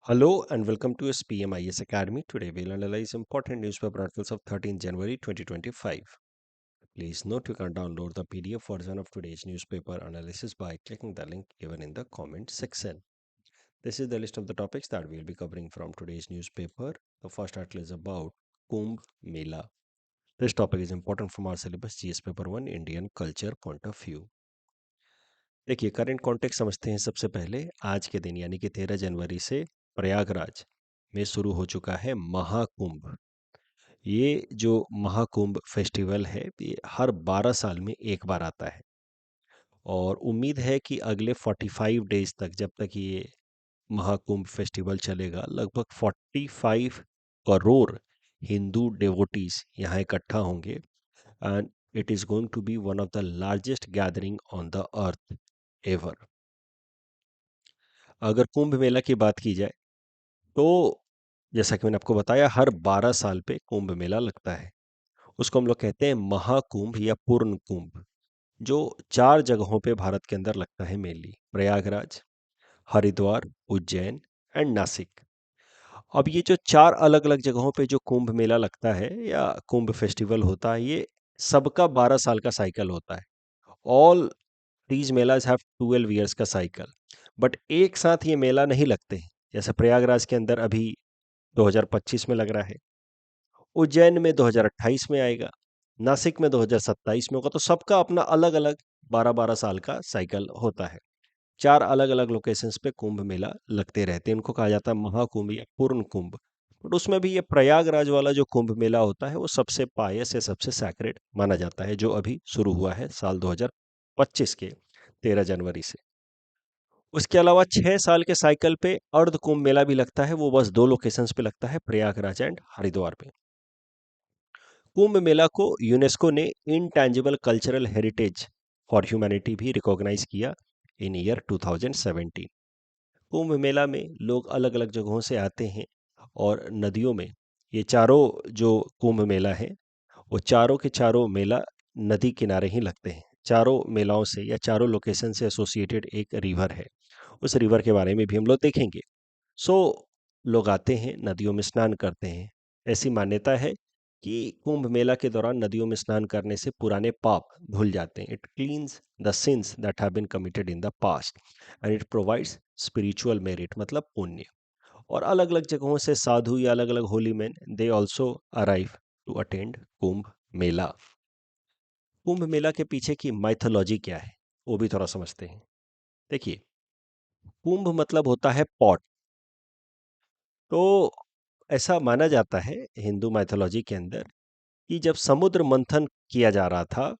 Hello and welcome to SPMIS Academy. Today we'll analyze important newspaper articles of 13 January 2025. Please note you can download the PDF version of today's newspaper analysis by clicking the link given in the comment section. This is the list of the topics that we'll be covering from today's newspaper. The first article is about Kumbh Mela. This topic is important from our syllabus GS Paper 1 Indian Culture Point of View. देखिए current context समझते हैं सबसे पहले। आज के दिन यानी कि 13 जनवरी से प्रयागराज में शुरू हो चुका है महाकुंभ। ये जो महाकुंभ फेस्टिवल है ये हर 12 साल में एक बार आता है और उम्मीद है कि अगले 45 डेज तक जब तक ये महाकुंभ फेस्टिवल चलेगा लगभग 45 करोड़ हिंदू डेवोटीज यहाँ इकट्ठा होंगे and it is going to be one of the largest gathering on the earth ever. अगर कुंभ मेला की बात की जाए तो जैसा कि मैंने आपको बताया हर 12 साल पे कुंभ मेला लगता है। उसको हम लोग कहते हैं महाकुंभ या पूर्ण कुंभ, जो 4 जगहों पे भारत के अंदर लगता है मेनली, प्रयागराज, हरिद्वार, उज्जैन एंड नासिक। अब ये जो 4 अलग अलग जगहों पे जो कुंभ मेला लगता है या कुंभ फेस्टिवल होता है ये सबका 12 साल का साइकिल होता है। All these melas have 12 years का साइकिल, बट एक साथ ये मेला नहीं लगते हैं। जैसे प्रयागराज के अंदर अभी 2025 में लग रहा है, उज्जैन में 2028 में आएगा, नासिक में 2027 में होगा। तो सबका अपना अलग अलग 12-12 साल का साइकिल होता है। 4 अलग अलग लोकेशंस पे कुंभ मेला लगते रहते हैं। उनको कहा जाता है महाकुंभ या पूर्ण कुंभ। बट उसमें भी ये प्रयागराज वाला जो कुंभ मेला होता है वो सबसे पायस या सबसे सैक्रेड माना जाता है, जो अभी शुरू हुआ है साल 2025 के 13 जनवरी से। उसके अलावा 6 साल के साइकिल पे अर्ध कुंभ मेला भी लगता है, वो बस 2 लोकेशंस पे लगता है, प्रयागराज एंड हरिद्वार पे। कुंभ मेला को यूनेस्को ने intangible cultural heritage for humanity भी रिकॉग्नाइज किया इन ईयर 2017। कुंभ मेला में लोग अलग अलग जगहों से आते हैं और नदियों में, ये चारों जो कुंभ मेला है वो चारों के चारों मेला नदी किनारे ही लगते हैं। चारों मेलाओं से या चारों लोकेशन से एसोसिएटेड एक रिवर है, उस रिवर के बारे में भी हम लोग देखेंगे। सो लोग आते हैं, नदियों में स्नान करते हैं। ऐसी मान्यता है कि कुंभ मेला के दौरान नदियों में स्नान करने से पुराने पाप धुल जाते हैं। It cleanses the sins that have been committed in the past and it provides spiritual merit, मतलब पुण्य। और अलग अलग जगहों से साधु या अलग अलग holy man they also arrive to attend Kumbh Mela. Kumbh Mela के पीछे की माइथोलॉजी क्या है वो भी थोड़ा समझते हैं। देखिए, कुंभ मतलब होता है पॉट। तो ऐसा माना जाता है हिंदू माइथोलॉजी के अंदर कि जब समुद्र मंथन किया जा रहा था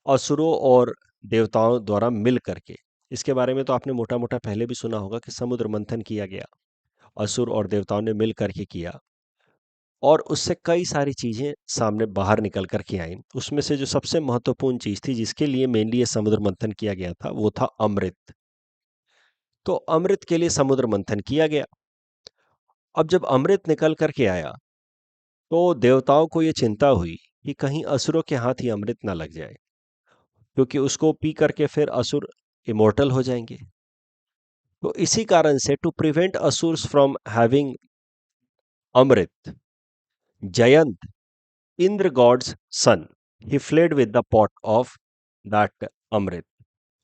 असुरों और देवताओं द्वारा मिल करके, इसके बारे में तो आपने मोटा मोटा पहले भी सुना होगा कि समुद्र मंथन किया गया, असुर और देवताओं ने मिल करके किया और उससे कई सारी चीजें सामने बाहर निकल करके आई। उसमें से जो सबसे महत्वपूर्ण चीज थी जिसके लिए मेनली ये समुद्र मंथन किया गया था वो था अमृत। तो अमृत के लिए समुद्र मंथन किया गया। अब जब अमृत निकल करके आया तो देवताओं को ये चिंता हुई कि कहीं असुरों के हाथ ही अमृत ना लग जाए, क्योंकि उसको पी करके फिर असुर इमोर्टल हो जाएंगे। तो इसी कारण से to prevent asuras from having amrit, Jayant, Indra gods son, he fled with the pot of that amrit.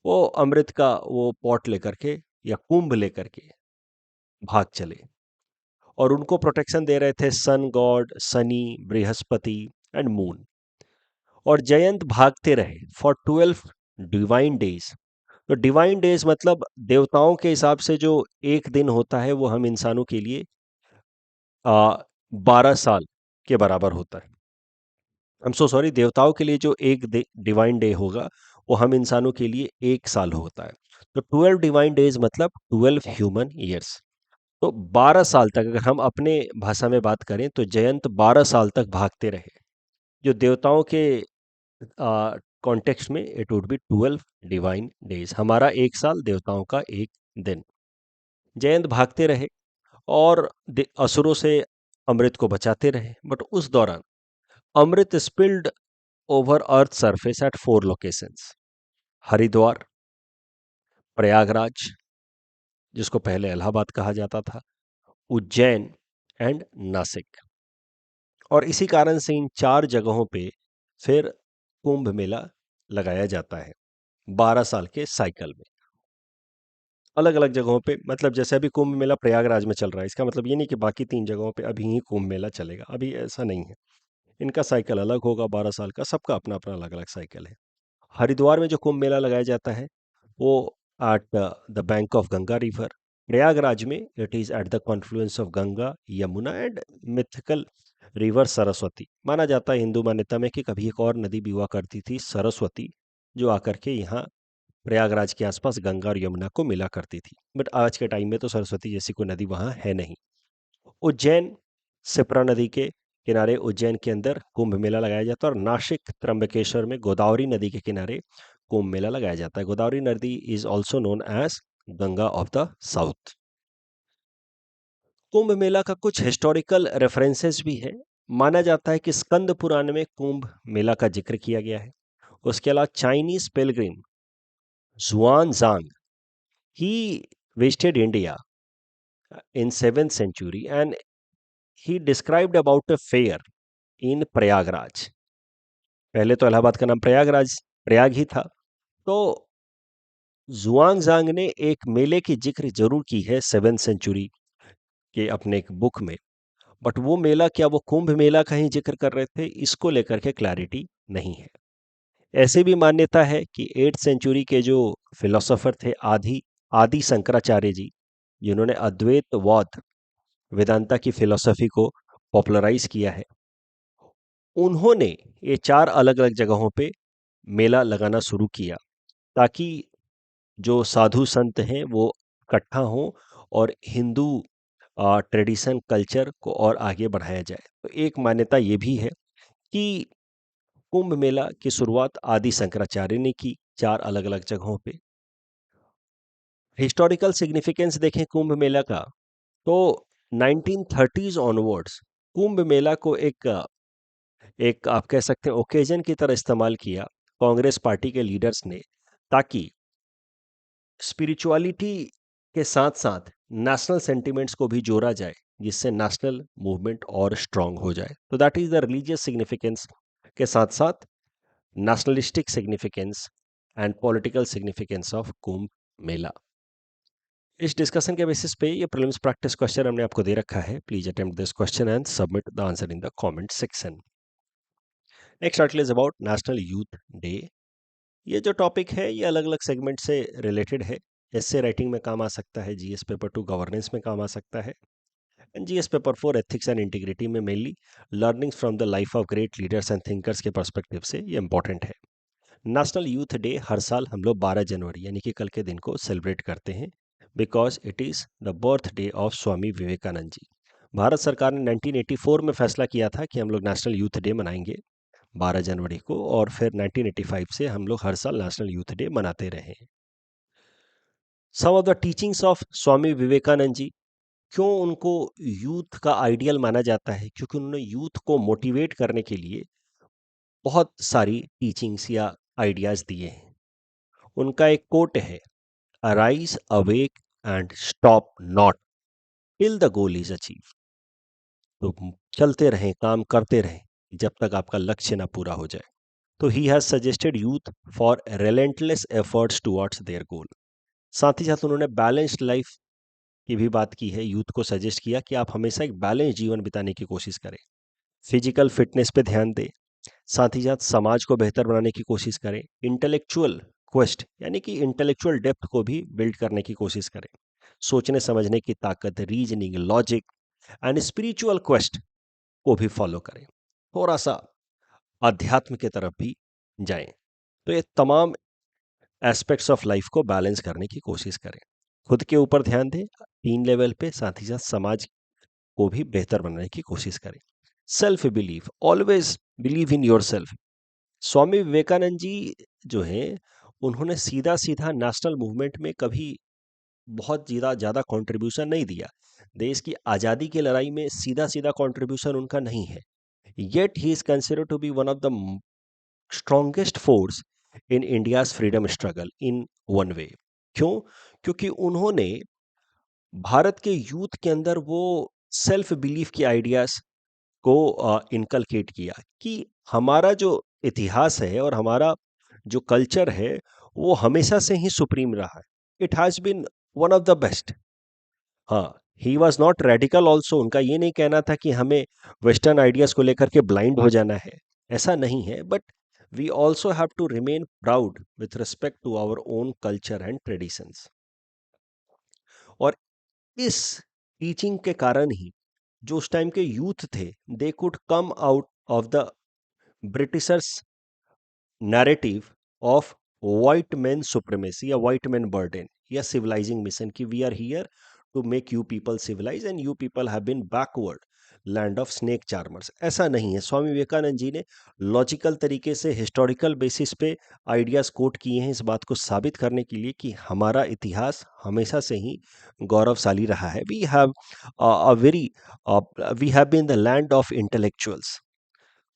वो अमृत का वो पॉट लेकर के या कुंभ लेकर के भाग चले और उनको प्रोटेक्शन दे रहे थे sun god, Shani, Brihaspati and moon. और जयंत भागते रहे फॉर 12 डिवाइन डेज। तो डिवाइन डेज मतलब देवताओं के हिसाब से जो एक दिन होता है वो हम इंसानों के लिए 12 साल के बराबर होता है। हम सो सॉरी, देवताओं के लिए जो एक डिवाइन डे होगा वो हम इंसानों के लिए 1 साल होता है। तो 12 डिवाइन डेज मतलब 12 ह्यूमन ईयर्स। तो 12 साल तक, अगर हम अपने भाषा में बात करें तो जयंत 12 साल तक भागते रहे। जो देवताओं के कॉन्टेक्स्ट में it would be 12 divine days. हमारा 1 साल, देवताओं का 1 दिन। जयंत भागते रहे और असुरों से अमृत को बचाते रहे। बट उस दौरान amrit spilled over earth surface at 4 locations: Haridwar, Prayagraj जिसको पहले इलाहाबाद कहा जाता था, उज्जैन एंड नासिक। और इसी कारण से इन 4 जगहों पे फिर कुंभ मेला लगाया जाता है 12 साल के साइकिल में। अलग-अलग जगहों पे, मतलब जैसे अभी कुंभ मेला प्रयागराज में चल रहा है, इसका मतलब ये नहीं कि बाकी 3 जगहों पे अभी ही कुंभ मेला चलेगा, अभी ऐसा नहीं है। इनका साइकिल अलग होगा 12 साल का, सबका अपना-अपना अलग-अलग साइकिल है। हरिद्वार में जो कुंभ मेला लगाया जाता है, वो at the bank of Ganga river. Prayagraj में it is at the confluence of Ganga, Yamuna and mythical river Saraswati. माना जाता है हिंदू मान्यता में कि कभी एक और नदी भी हुआ करती थी सरस्वती, जो आकर के यहाँ प्रयागराज के आसपास गंगा और यमुना को मिला करती थी। बट आज के टाइम में तो सरस्वती जैसी कोई नदी वहाँ है नहीं। उज्जैन, शिप्रा नदी के किनारे उज्जैन के अंदर कुंभ मेला लगाया जाता है, और नासिक त्र्यंबकेश्वर में गोदावरी नदी के किनारे कुंभ मेला लगाया जाता है। गोदावरी नदी is also known as Ganga of the south. Kumbh Mela का कुछ हिस्टोरिकल रेफरेंसेस भी है। माना जाता है कि स्कंद पुराण में कुंभ मेला का जिक्र किया गया है। उसके अलावा चाइनीज पिलग्रिम जुआन जांग, he visited India in 7th century and he described about a fair in Prayagraj. पहले तो इलाहाबाद का नाम प्रयाग ही था। तो जुआंग ने एक मेले की जिक्र जरूर की है 7th सेंचुरी के अपने एक बुक में। बट वो मेला क्या वो कुंभ मेला का ही जिक्र कर रहे थे, इसको लेकर के क्लैरिटी नहीं है। ऐसे भी मान्यता है कि 8th सेंचुरी के जो फिलोसोफर थे आदि आदि शंकराचार्य जी, जिन्होंने अद्वैतवाद वेदांता की फिलॉसफी को पॉपुलराइज किया है, उन्होंने ये 4 अलग-अलग जगहों पे मेला लगाना शुरू किया, ताकि जो साधु संत हैं वो इकट्ठा हों और हिंदू ट्रेडिशन कल्चर को और आगे बढ़ाया जाए। तो एक मान्यता ये भी है कि कुंभ मेला की शुरुआत आदि शंकराचार्य ने की 4 अलग-अलग जगहों पे। हिस्टोरिकल सिग्निफिकेंस देखें कुंभ मेला का, तो 1930s ऑनवर्ड्स कुंभ मेला को एक आप कह सकते हैं ओकेजन की तरह इस्तेमाल किया कांग्रेस पार्टी के लीडर्स ने, ताकि स्पिरिचुअलिटी के साथ साथ नेशनल सेंटिमेंट्स को भी जोड़ा जाए, जिससे नेशनल मूवमेंट और स्ट्रांग हो जाए। तो that is the religious significance के साथ साथ nationalistic significance and political significance of Kumbh Mela. इस डिस्कशन के बेसिस पे ये प्रीलिम्स प्रैक्टिस क्वेश्चन हमने आपको दे रखा है। Please attempt this question and submit the answer in the comment section. Next article is about national youth day. ये जो टॉपिक है ये अलग अलग सेगमेंट से रिलेटेड है। एस्से राइटिंग में काम आ सकता है, जीएस पेपर 2 गवर्नेंस में काम आ सकता है, and GS paper 4 ethics and integrity में mainly learnings from the life of great leaders and thinkers के पर्सपेक्टिव से ये इंपॉर्टेंट है। नेशनल यूथ डे हर साल हम लोग 12 जनवरी यानी कि कल के दिन को सेलिब्रेट करते हैं, because it is the birthday of Swami Vivekananda ji. Bharat सरकार ने 1984 में फैसला किया था कि हम लोग नेशनल यूथ डे मनाएंगे 12 जनवरी को, और फिर 1985 से हम लोग हर साल नेशनल यूथ डे मनाते रहे हैं। सम of the teachings of Swami Vivekananda जी। क्यों उनको यूथ का आइडियल माना जाता है? क्योंकि उन्होंने यूथ को मोटिवेट करने के लिए बहुत सारी टीचिंग्स या आइडियाज दिए हैं। उनका एक कोट है, arise awake and stop not till the goal is achieve. तो चलते रहें, काम करते रहें जब तक आपका लक्ष्य ना पूरा हो जाए। तो he has suggested youth for relentless efforts towards their goal. साथ ही साथ उन्होंने बैलेंस्ड लाइफ की भी बात की है। यूथ को सजेस्ट किया कि आप हमेशा एक बैलेंस जीवन बिताने की कोशिश करें, फिजिकल फिटनेस पे ध्यान दें, साथ ही साथ समाज को बेहतर बनाने की कोशिश करें, इंटेलेक्चुअल क्वेस्ट यानी कि इंटेलेक्चुअल डेप्थ को भी बिल्ड करने की कोशिश करें, सोचने समझने की ताकत, reasoning, logic and spiritual quest को भी फॉलो करें, थोड़ा सा अध्यात्म की तरफ भी जाएं। तो ये तमाम एस्पेक्ट्स ऑफ लाइफ को बैलेंस करने की कोशिश करें, खुद के ऊपर ध्यान दें 3 लेवल पे, साथ ही साथ समाज को भी बेहतर बनाने की कोशिश करें। Self belief, always believe in yourself. Swami Vivekananda ji जो हैं, उन्होंने सीधा सीधा नेशनल मूवमेंट में कभी बहुत ज़्यादा ज़्यादा कंट्रीब्यूशन नहीं दिया। देश की आज़ादी की लड़ाई में सीधा सीधा कंट्रीब्यूशन उनका नहीं है, yet he is considered to be one of the strongest force in India's freedom struggle in one way. क्यों? क्योंकि उन्होंने भारत के यूथ के अंदर वो सेल्फ बिलीफ की आइडियाज को इनकलकेट किया कि हमारा जो इतिहास है और हमारा जो कल्चर है वो हमेशा से ही सुप्रीम रहा है। It has been one of the best. हाँ, he was not radical also. उनका ये नहीं कहना था कि हमें वेस्टर्न आइडियाज को लेकर के ब्लाइंड हो जाना है, ऐसा नहीं है। But we also have to remain proud with respect to our own culture and traditions. और इस टीचिंग के कारण ही जो उस टाइम के यूथ थे, they could come out of the Britishers narrative of white man supremacy या व्हाइट मैन बर्डन या सिविलाइजिंग मिशन कि we are here to make you people civilise and you people have been backward land of snake charmers. ऐसा नहीं है। स्वामी विवेकानंद जी ने logical तरीके से historical basis पे आइडियाज कोट किए हैं इस बात को साबित करने के लिए कि हमारा इतिहास हमेशा से ही गौरवशाली रहा है। We have a very we have been the land of intellectuals.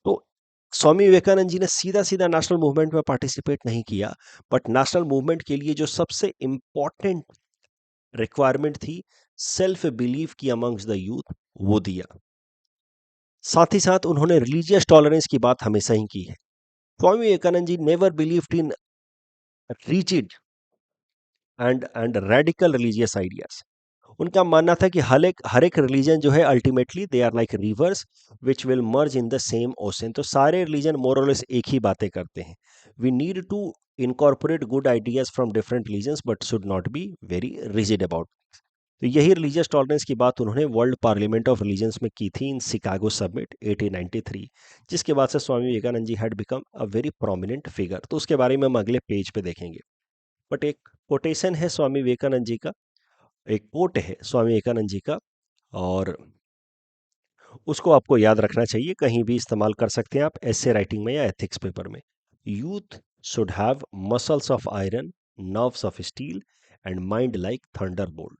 तो स्वामी विवेकानंद जी ने सीधा सीधा नेशनल मूवमेंट में पार्टिसिपेट नहीं किया, बट नेशनल मूवमेंट के लिए जो सबसे इंपॉर्टेंट रिक्वायरमेंट थी, सेल्फ बिलीव की अमंग्स द यूथ, वो दिया। साथ ही साथ उन्होंने रिलीजियस टॉलरेंस की बात हमेशा ही की है। Swami Vivekananda ji never believed in rigid and radical religious ideas. उनका मानना था कि हर एक रिलीजन जो है ultimately they are like rivers which will merge in the same ocean. तो सारे रिलीजन मोरलेस एक ही बातें करते हैं। We need to incorporate good ideas from different religions but should not be very rigid about. तो यही रिलीजियस टॉलरेंस की बात उन्होंने वर्ल्ड पार्लियामेंट ऑफ रिलीजन्स में की थी इन शिकागो समिट 1893, जिसके बाद से Swami Vivekananda ji had become a very prominent figure. तो उसके बारे में हम अगले पेज पे देखेंगे। बट एक कोटेशन है स्वामी विवेकानंद जी का, एक कोट है स्वामी विवेकानंद जी का, और उसको आपको याद रखना चाहिए। कहीं भी इस्तेमाल कर सकते हैं आप, एसे राइटिंग में या एथिक्स पेपर में। Youth should have muscles of iron, nerves of steel and mind like Thunderbolt.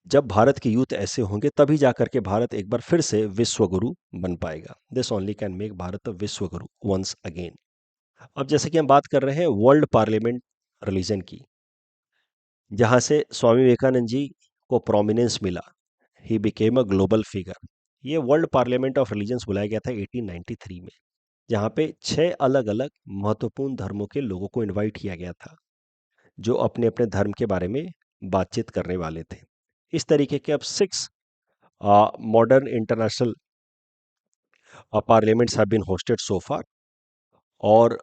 जब भारत के यूथ ऐसे होंगे तभी जाकर के भारत एक बार फिर से विश्व गुरु बन पाएगा। This only can make Bharat a vishwa guru once again. अब जैसे कि हम बात कर रहे हैं वर्ल्ड पार्लियामेंट रिलीजन की, जहां से स्वामी विवेकानंद जी को प्रोमिनेंस मिला, he became a global figure. ये वर्ल्ड पार्लियामेंट ऑफ रिलीजन्स बुलाया गया था 1893 में, जहाँ पे 6 अलग-अलग महत्वपूर्ण धर्मों के लोगों को इनवाइट किया गया था, जो अपने अपने धर्म के बारे में बातचीत करने वाले थे। इस तरीके के अब 6 modern international parliaments have been hosted so far. और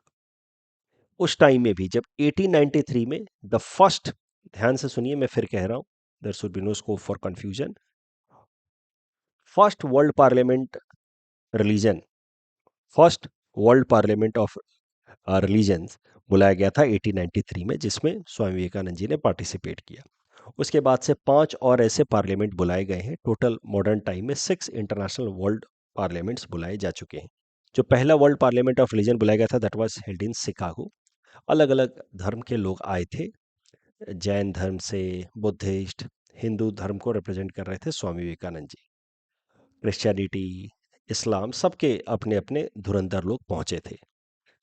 उस टाइम में भी जब 1893 में द फर्स्ट, ध्यान से सुनिए मैं फिर कह रहा हूं, there should be no scope for confusion, first world parliament religion, first world parliament of religions बुलाया गया था 1893 में, जिसमें स्वामी विवेकानंद जी ने पार्टिसिपेट किया। उसके बाद से 5 और ऐसे पार्लियामेंट बुलाए गए हैं। टोटल मॉडर्न टाइम में 6 इंटरनेशनल वर्ल्ड पार्लियामेंट्स बुलाए जा चुके हैं। जो पहला वर्ल्ड पार्लियामेंट ऑफ रिलीजन बुलाया गया था that was held in Chicago. अलग अलग धर्म के लोग आए थे, जैन धर्म से, बुद्धिस्ट, हिंदू धर्म को रिप्रेजेंट कर रहे थे स्वामी विवेकानंद जी, क्रिश्चियनिटी, इस्लाम, सबके अपने अपने धुरंधर लोग पहुंचे थे।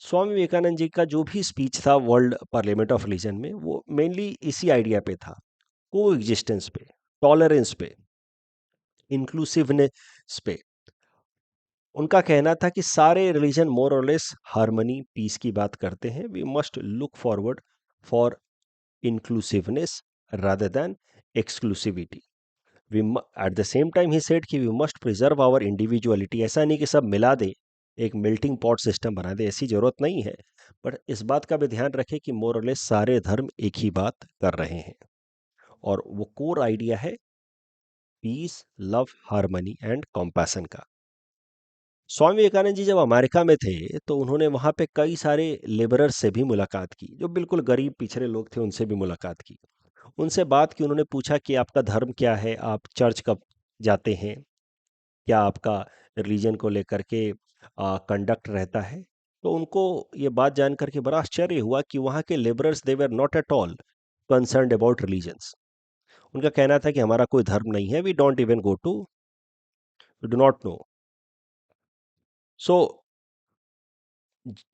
स्वामी विवेकानंद जी का जो भी स्पीच था वर्ल्ड पार्लियामेंट ऑफ रिलीजन में, वो मेनली इसी आइडिया पे था, को एग्जिस्टेंस पे, टॉलरेंस पे, इंक्लूसिवनेस पे। उनका कहना था कि सारे रिलीजन मोर और लेस हार्मनी, पीस की बात करते हैं। We must look forward for inclusiveness rather than exclusivity. We at the same time he said कि we must preserve our individuality. ऐसा नहीं कि सब मिला दे, एक मेल्टिंग पॉट सिस्टम बना दे, ऐसी जरूरत नहीं है। पर इस बात का भी ध्यान रखें कि मोर और लेस सारे धर्म एक ही बात कर रहे हैं, और वो कोर आइडिया है peace, love, harmony and compassion का। स्वामी विवेकानंद जी जब अमेरिका में थे तो उन्होंने वहाँ पे कई सारे लेबरर्स से भी मुलाकात की, जो बिल्कुल गरीब पिछड़े लोग थे, उनसे भी मुलाकात की। उनसे बात की, उन्होंने पूछा कि आपका धर्म क्या है, आप चर्च कब जाते हैं, क्या आपका रिलीजन को लेकर के कंडक्ट रहता है। तो उनको ये बात जान करके बड़ा आश्चर्य हुआ कि वहाँ के labourers they were not at all concerned about religions. उनका कहना था कि हमारा कोई धर्म नहीं है, we don't even go to, we do not know. So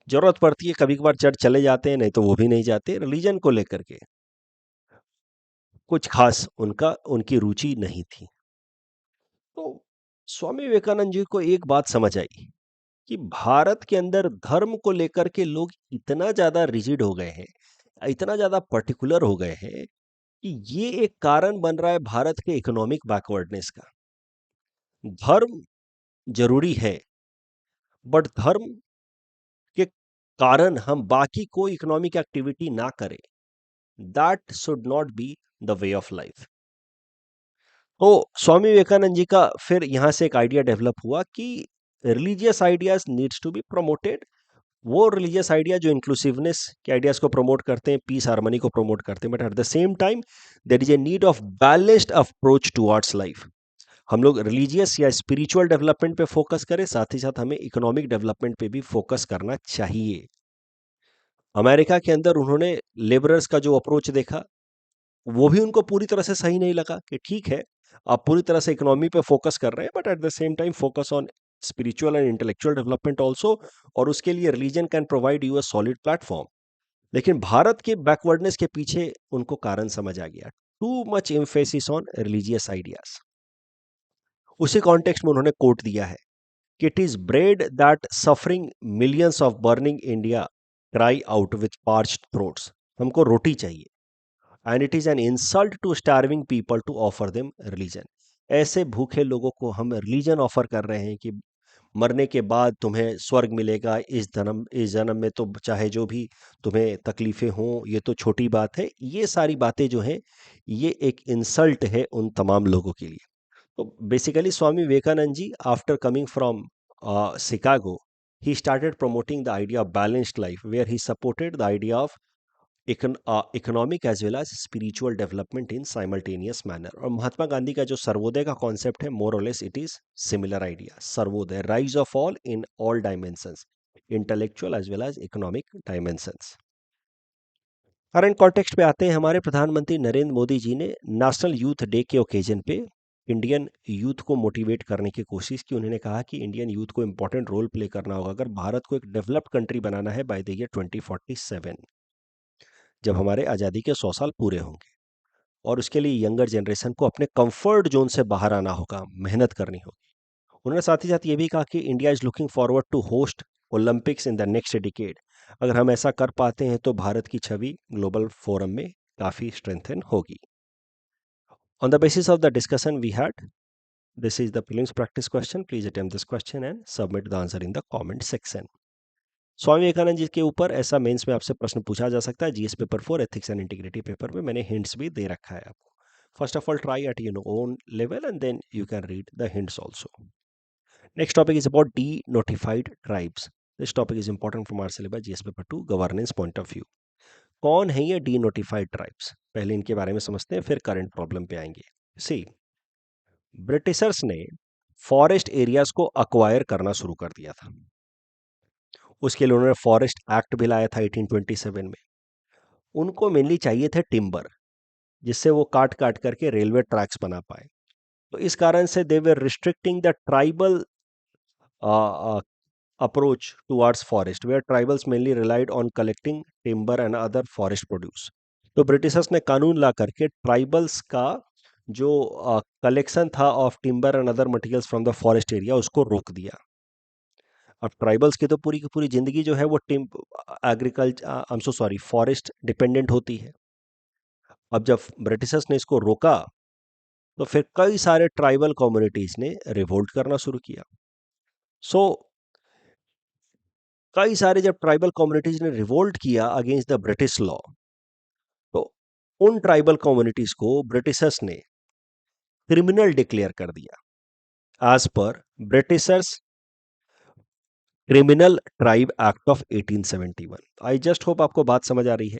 जरूरत पड़ती है कभी कभार चर्च चले जाते हैं, नहीं तो वो भी नहीं जाते रिलीजन को लेकर के। कुछ खास उनकी रुचि नहीं थी। तो स्वामी विवेकानंद जी को एक बात समझ आई कि भारत के अंदर धर्म को लेकर के लोग इतना ज्यादा रिजिड हो गए हैं, इतना ज्यादा पर्टिकुलर हो गए हैं कि ये एक कारण बन रहा है भारत के इकोनॉमिक बैकवर्डनेस का। धर्म जरूरी है, बट धर्म के कारण हम बाकी कोई इकोनॉमिक एक्टिविटी ना करें, that should not be the way of life. तो स्वामी विवेकानंद जी का फिर यहां से एक आइडिया डेवलप हुआ कि religious ideas needs to be promoted. वो रिलीजियस आइडिया जो इंक्लूसिवनेस के आइडियाज को प्रमोट करते हैं, पीस हार्मनी को प्रमोट करते हैं, but at the same time there is a need of balanced approach towards life. हम लोग रिलीजियस या स्पिरिचुअल डेवलपमेंट पे फोकस करें, साथ ही साथ हमें इकोनॉमिक डेवलपमेंट पे भी फोकस करना चाहिए। अमेरिका के अंदर उन्होंने लेबरर्स का जो अप्रोच देखा, वो भी उनको पूरी तरह से सही नहीं लगा कि ठीक है, आप पूरी तरह से इकोनॉमी पे फोकस कर रहे हैं, but at the same time focus on spiritual and intellectual development also, और उसके लिए religion can provide you a solid platform. लेकिन भारत के बैकवर्डनेस के पीछे उनको कारण समझ आ गया, too much emphasis on religious ideas. उसी कॉन्टेक्स्ट में उन्होंने कोट दिया है कि it is bread that suffering millions of burning India cry out with parched throats. हमको रोटी चाहिए, and it is an insult to starving people to offer them religion. ऐसे भूखे लोगों को हम रिलीजन ऑफर कर रहे हैं कि मरने के बाद तुम्हें स्वर्ग मिलेगा, इस जन्म में तो चाहे जो भी तुम्हें तकलीफें हों, ये तो छोटी बात है। ये सारी बातें जो हैं, ये एक इंसल्ट है उन तमाम लोगों के लिए। तो basically Swami Vivekananda ji, after coming from Chicago, he started promoting the idea of balanced life, where he supported the idea of economic as well as spiritual development in simultaneous manner। और महात्मा गांधी का जो सर्वोदय का कॉन्सेप्ट है, मोर और less it is similar idea. Sarvodaya, rise of all in all dimensions, intellectual as well as economic dimensions. Current context पे आते हैं। हमारे प्रधानमंत्री नरेंद्र मोदी जी ने नेशनल यूथ डे के ओकेजन पे इंडियन यूथ को मोटिवेट करने की कोशिश की। उन्होंने कहा कि इंडियन यूथ को इंपॉर्टेंट रोल प्ले करना होगा अगर भारत को एक डेवलप्ड कंट्री बनाना है बाय द ईयर 2047, जब हमारे आज़ादी के 100 साल पूरे होंगे। और उसके लिए यंगर जनरेशन को अपने कंफर्ट जोन से बाहर आना होगा, मेहनत करनी होगी। उन्होंने साथ ही साथ ये भी कहा कि India is looking forward to host Olympics in the next decade. अगर हम ऐसा कर पाते हैं तो भारत की छवि ग्लोबल फोरम में काफ़ी स्ट्रेंथन होगी। On the basis of the discussion we had, this is the prelims practice question. Please attempt this question and submit the answer in the comment section. स्वामी विवेकानंद जी के ऊपर ऐसा मेंस में आपसे प्रश्न पूछा जा सकता है। GS paper 4 ethics and integrity paper में मैंने हिंट्स भी दे रखा है आपको। First of all try at your own level and then you can read the hints also. Next topic is about denotified tribes. This topic is important from our syllabus GS paper 2 governance point of view. कौन है ये D notified tribes? पहले इनके बारे में समझते हैं, फिर करंट प्रॉब्लम पे आएंगे। सी, ब्रिटिशर्स ने फॉरेस्ट एरियाज को अक्वायर करना शुरू कर दिया था। उसके लिए उन्होंने फॉरेस्ट एक्ट भी लाया था 1827 में। उनको मेनली चाहिए थे टिम्बर, जिससे वो काट काट करके रेलवे ट्रैक्स बना पाए। तो इस कारण से they were restricting the tribal approach towards forest, where tribals mainly relied on collecting timber and other forest produce। तो ब्रिटिशर्स ने कानून ला करके ट्राइबल्स का जो कलेक्शन था of timber and other materials from the forest area, उसको रोक दिया। अब ट्राइबल्स की तो पूरी की पूरी जिंदगी जो है वो agriculture, I am so sorry, forest dependent होती है। अब जब ब्रिटिशर्स ने इसको रोका तो फिर कई सारे ट्राइबल कम्युनिटीज ने रिवोल्ट करना शुरू किया। सो कई सारे जब ट्राइबल कम्युनिटीज ने रिवोल्ट किया अगेंस्ट द ब्रिटिश लॉ, तो उन ट्राइबल कम्युनिटीज को ब्रिटिशर्स ने क्रिमिनल डिक्लेयर कर दिया as per Britishers criminal tribe act of 1871। I just hope आपको बात समझ आ रही है।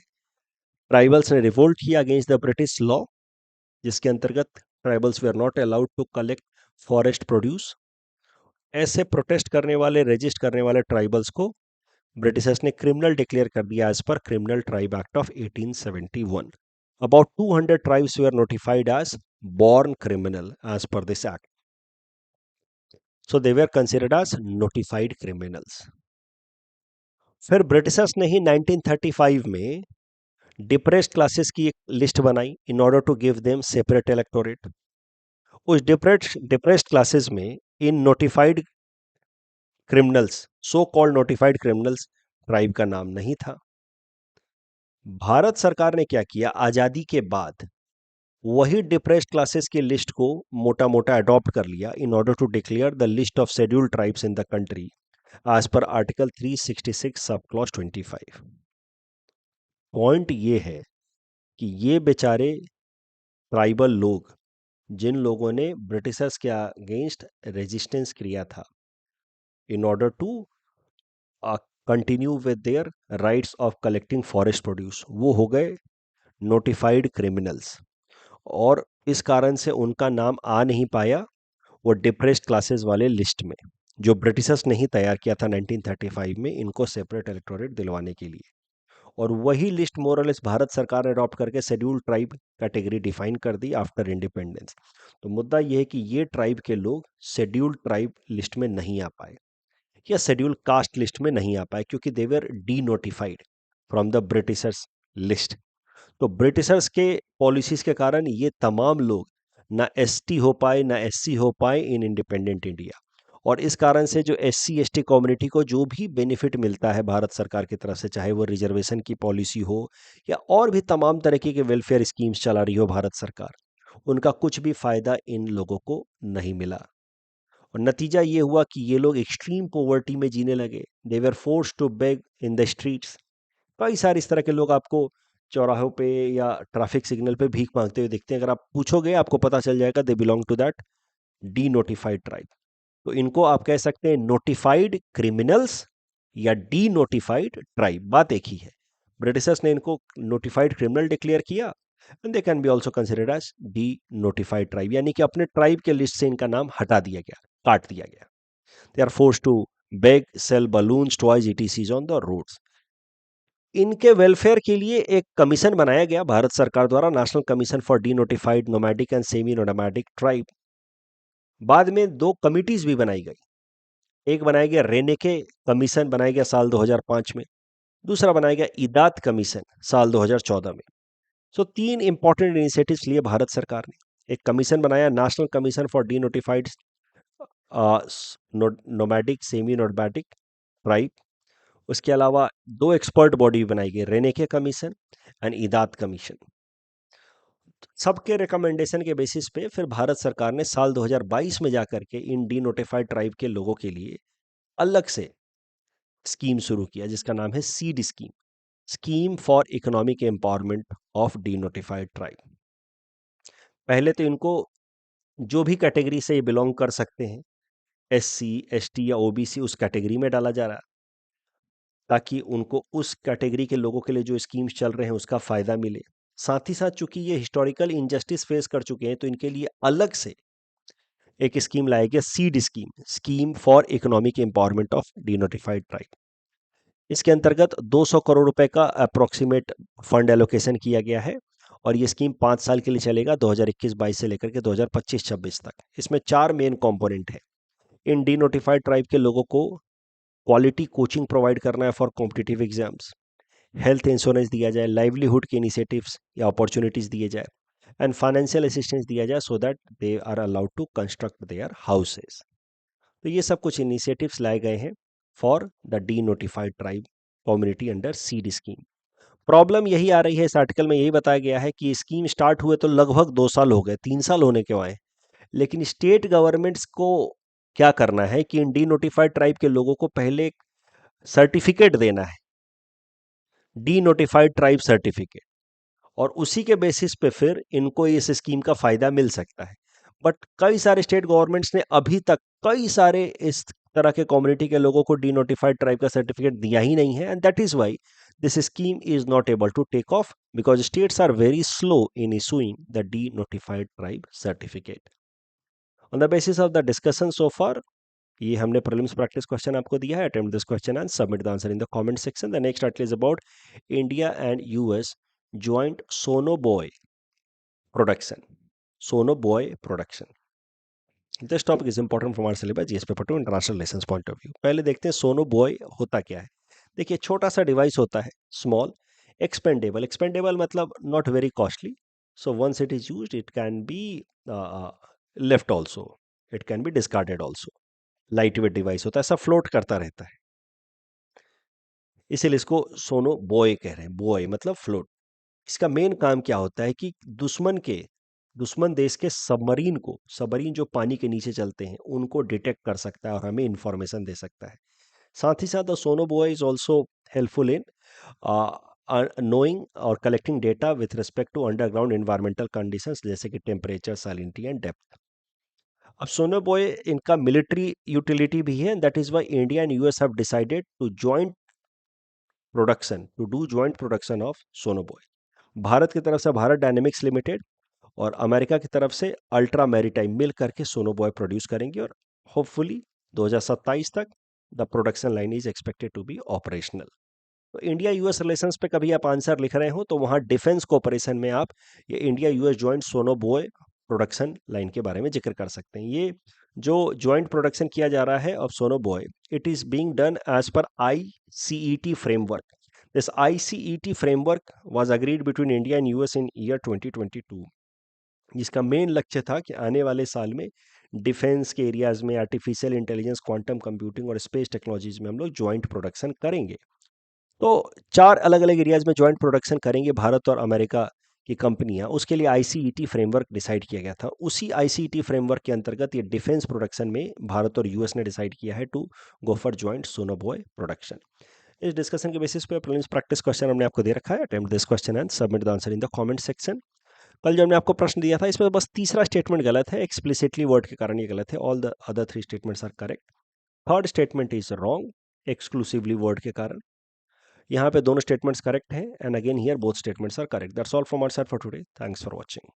ट्राइबल्स ने रिवोल्ट किया अगेंस्ट द ब्रिटिश लॉ, जिसके अंतर्गत tribals they are not allowed to collect forest produce. ऐसे प्रोटेस्ट करने वाले, रजिस्ट करने वाले ट्राइबल्स को ब्रिटिशर्स ने क्रिमिनल डिक्लेयर कर दिया as per criminal tribe act of 1871। About 200 tribes were notified as born criminal as per this act. So they were considered as notified criminals. फिर ब्रिटिशर्स ने ही 1935 में डिप्रेस्ड क्लासेस की एक list बनाई in order to give them separate electorate. उस depressed classes में इन notified criminals, so called notified criminals, tribe का नाम नहीं था। भारत सरकार ने क्या किया, आजादी के बाद वही डिप्रेस्ड क्लासेस की लिस्ट को मोटा मोटा अडॉप्ट कर लिया in order to declare the list of scheduled tribes in the country as per article 366 sub clause 25। Point ये है कि ये बेचारे ट्राइबल लोग, जिन लोगों ने ब्रिटिशर्स के अगेंस्ट रेजिस्टेंस किया था in order to continue with their rights of collecting forest produce, वो हो गए नोटिफाइड क्रिमिनल्स। और इस कारण से उनका नाम आ नहीं पाया वो डिप्रेस्ड क्लासेस वाले लिस्ट में, जो ब्रिटिशर्स ने ही तैयार किया था 1935 में इनको सेपरेट इलेक्टोरेट दिलवाने के लिए। और वही लिस्ट मोरलेस भारत सरकार ने अडॉप्ट करके शेड्यूल्ड ट्राइब कैटेगरी डिफाइन कर दी आफ्टर इंडिपेंडेंस। तो मुद्दा यह है कि ये ट्राइब के लोग शेड्यूल्ड ट्राइब लिस्ट में नहीं आ पाए या शेड्यूल्ड कास्ट लिस्ट में नहीं आ पाए क्योंकि they were denotified from the Britishers list. तो ब्रिटिशर्स के पॉलिसीज के कारण ये तमाम लोग ना एसटी हो पाए ना एससी हो पाए इन इंडिपेंडेंट इंडिया। और इस कारण से जो एससी एसटी कम्युनिटी को जो भी बेनिफिट मिलता है भारत सरकार की तरफ से, चाहे वो रिजर्वेशन की पॉलिसी हो या और भी तमाम तरीके के वेलफेयर स्कीम्स चला रही हो भारत सरकार, उनका कुछ भी फायदा इन लोगों को नहीं मिला। और नतीजा ये हुआ कि ये लोग एक्सट्रीम पॉवर्टी में जीने लगे। They were force to beg in the streets. कई सारे इस तरह के लोग आपको चौराहों पे या ट्रैफिक सिग्नल पे भीख मांगते हुए दिखते हैं। अगर आप पूछोगे आपको पता चल जाएगा they belong to that denotified tribe. तो इनको आप कह सकते हैं नोटिफाइड क्रिमिनल्स या डी नोटिफाइड ट्राइब, बात एक ही है। ब्रिटिशर्स ने इनको नोटिफाइड क्रिमिनल डिक्लेयर किया and they can be also considered as denotified tribe, यानी कि अपने ट्राइब के लिस्ट से इनका नाम हटा दिया गया, काट दिया गया। They are force to beg, sell balloons, toys, etc on the roads. इनके वेलफेयर के लिए एक कमीशन बनाया गया भारत सरकार द्वारा, national commission for denotified nomadic and semi nomadic tribe. बाद में दो कमिटीज भी बनाई गई। एक बनाया गया रेनेके कमीशन, बनाया गया साल 2005 में। दूसरा बनाया गया इदात कमीशन साल 2014 में। सो तीन इंपॉर्टेंट इनिशिएटिव्स लिए भारत सरकार ने। एक कमीशन बनाया national commission for denotified nomadic semi nomadic tribe. उसके अलावा दो एक्सपर्ट बॉडी बनाई गई, रेनेके कमीशन एंड इदात कमीशन। सबके रिकमेंडेशन के बेसिस पे फिर भारत सरकार ने साल 2022 में जाकर के इन डी नोटिफाइड ट्राइब के लोगों के लिए अलग से स्कीम शुरू किया जिसका नाम है seed scheme, scheme for economic empowerment of D notified tribe. पहले तो इनको जो भी कैटेगरी से ये बिलोंग कर सकते हैं, एससी एसटी या ओबीसी, उस कैटेगरी में डाला जा रहा, ताकि उनको उस कैटेगरी के लोगों के लिए जो स्कीम्स चल रहे हैं उसका फायदा मिले। साथ ही साथ चूंकि ये हिस्टोरिकल इनजस्टिस फेस कर चुके हैं तो इनके लिए अलग से एक स्कीम लाया गया, seed scheme, scheme for economic empowerment of D notified tribe. इसके अंतर्गत 200 करोड़ रुपए का अप्रोक्सीमेट फंड एलोकेशन किया गया है और ये स्कीम 5 साल के लिए चलेगा, 2021-22 से लेकर के 2025-26 तक। इसमें 4 मेन कंपोनेंट है। इन डी नोटिफाइड ट्राइब के लोगों को क्वालिटी कोचिंग प्रोवाइड करना है for competitive exams, health insurance दिया जाए, लाइवलीहुड के इनिशिएटिव्स या अपॉर्चुनिटीज दिए जाए एंड फाइनेंशियल असिस्टेंस दिया जाए so that they are allowed to construct their houses. तो ये सब कुछ इनिशिएटिव्स लाए गए हैं for the denotified tribe community under SEED scheme. Problem यही आ रही है, इस आर्टिकल में यही बताया गया है कि स्कीम स्टार्ट हुए तो लगभग 2 साल हो गए, 3 साल होने के आए, लेकिन स्टेट गवर्नमेंट्स को क्या करना है कि इन डी नोटिफाइड ट्राइब के लोगों को पहले सर्टिफिकेट देना है, डी नोटिफाइड ट्राइब सर्टिफिकेट, और उसी के बेसिस पे फिर इनको इस स्कीम का फायदा मिल सकता है। बट कई सारे स्टेट गवर्नमेंट्स ने अभी तक कई सारे इस तरह के कम्युनिटी के लोगों को डी नोटिफाइड ट्राइब का सर्टिफिकेट दिया ही नहीं है and that is why this scheme is not able to take off because states are very slow in issuing the denotified tribe certificate. On the basis of the discussion so far, ये हमने prelims practice question आपको दिया है। Attempt this question and submit the answer in the comment section. The next article is about India and US joint sonobuoy production, sonobuoy production। This topic is important from our syllabus GS paper 2 international relations point of view. पहले देखते हैं sonobuoy होता क्या है। देखिए छोटा सा device होता है, स्मॉल, एक्सपेंडेबल मतलब not very costly, so once it is used it can be left also, it can be discarded also. Light weight device होता है, ऐसा फ्लोट करता रहता है, इसीलिए इसको सोनो बॉय कह रहे हैं। बॉय मतलब फ्लोट। इसका मेन काम क्या होता है कि दुश्मन देश के सबमरीन जो पानी के नीचे चलते हैं उनको डिटेक्ट कर सकता है और हमें इंफॉर्मेशन दे सकता है। साथ ही साथ the sonobuoy is also helpful in knowing और collecting data with respect to underground environmental conditions, जैसे कि टेम्परेचर, सैलिनिटी एंड डेप्थ। अब सोनो बॉय इनका मिलिट्री यूटिलिटी भी है, that is why India and US have decided to do joint production of sonobuoy. Bharat की तरफ से Bharat dynamics limited और अमेरिका की तरफ से अल्ट्रा मैरीटाइम मिल करके सोनो बॉय प्रोड्यूस करेंगे, और होपफुली 2027 तक the production line is expected to be operational. तो इंडिया यूएस रिलेशंस पे कभी आप आंसर लिख रहे हो तो वहां डिफेंस कोऑपरेशन में आप ये इंडिया यूएस ज्वाइंट सोनो बॉय प्रोडक्शन लाइन के बारे में जिक्र कर सकते हैं। ये जो ज्वाइंट प्रोडक्शन किया जा रहा है of sonobuoy, it is being done as per iCET framework. This iCET framework was agreed between India and US in year 2022, जिसका मेन लक्ष्य था कि आने वाले साल में डिफेंस के एरियाज में आर्टिफिशियल इंटेलिजेंस, क्वांटम कंप्यूटिंग और स्पेस टेक्नोलॉजीज में हम लोग ज्वाइंट प्रोडक्शन करेंगे। तो 4 अलग-अलग एरियाज में जॉइंट प्रोडक्शन करेंगे भारत और अमेरिका की कंपनियां। उसके लिए आईसीईटी फ्रेमवर्क डिसाइड किया गया था। उसी आईसीईटी फ्रेमवर्क के अंतर्गत ये डिफेंस प्रोडक्शन में भारत और यूएस ने डिसाइड किया है to go for joint sonobuoy production. इस डिस्कशन के बेसिस पे प्रीलिम्स प्रैक्टिस क्वेश्चन हमने आपको दे रखा है। Attempt this question and submit the answer in the comment section. कल जो हमने आपको प्रश्न दिया था इसमें बस तीसरा स्टेटमेंट गलत है, एक्सप्लिसिटली वर्ड के कारण ये गलत है। All the other 3 statements are correct. Third statement is wrong, exclusively word के कारण। यहाँ पे दोनों स्टेटमेंट्स करेक्ट हैं, and again here both statements are correct. That's all from our side for today. Thanks for watching.